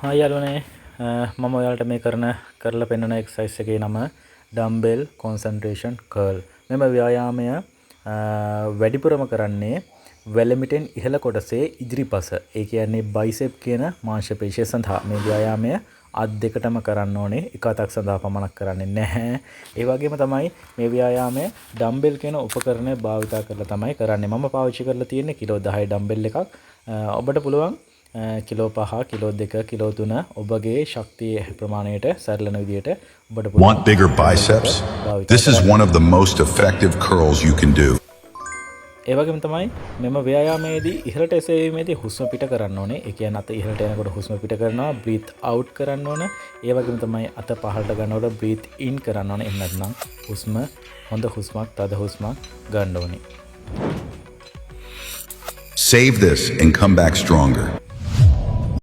හා යාළුවනේ මම ඔයාලට මේ කරලා පෙන්වන එක්සර්සයිස් එකේ නම ඩම්බෙල් කොන්සන්ට්‍රේෂන් කර්ල්. මෙම ව්‍යායාමය වැඩිපුරම කරන්නේ වැලමිටෙන් ඉහළ කොටසේ ඉදිරිපස. ඒ කියන්නේ බයිසෙප් කියන මාංශ පේශිය සඳහා මේ ව්‍යායාමය අත් දෙකටම කරන්න ඕනේ. එක අතක් සඳහා පමණක් කරන්නේ නැහැ. ඒ වගේම තමයි මේ ව්‍යායාමය ඩම්බෙල් කියන උපකරණය භාවිත කරලා තමයි කරන්නේ. මම පාවිච්චි කරලා තියෙන්නේ කිලෝ 10 ඩම්බෙල් එකක්. ඔබට පුළුවන් කිලෝ 5 කිලෝ 2 කිලෝ 3 ඔබගේ ශක්තිය ප්‍රමාණයට සැරලන විදියට ඔබට පුළුවන්. Want bigger biceps? This is one of the most effective curls you can do. ඒ වගේම තමයි මෙම ව්‍යායාමයේදී ඉහළට එසවීමේදී හුස්ම පිට කරන්න ඕනේ. ඒ කියන්නේ අත ඉහළට යනකොට හුස්ම පිට කරනවා, breathe out කරන්න ඕන. ඒ වගේම තමයි අත පහළට ගන්නකොට breathe in කරන්න ඕනේ. එහෙම නැත්නම් හුස්ම හොඳ හුස්මක්, තද හුස්මක් ගන්න ඕනේ. Save this and come back stronger.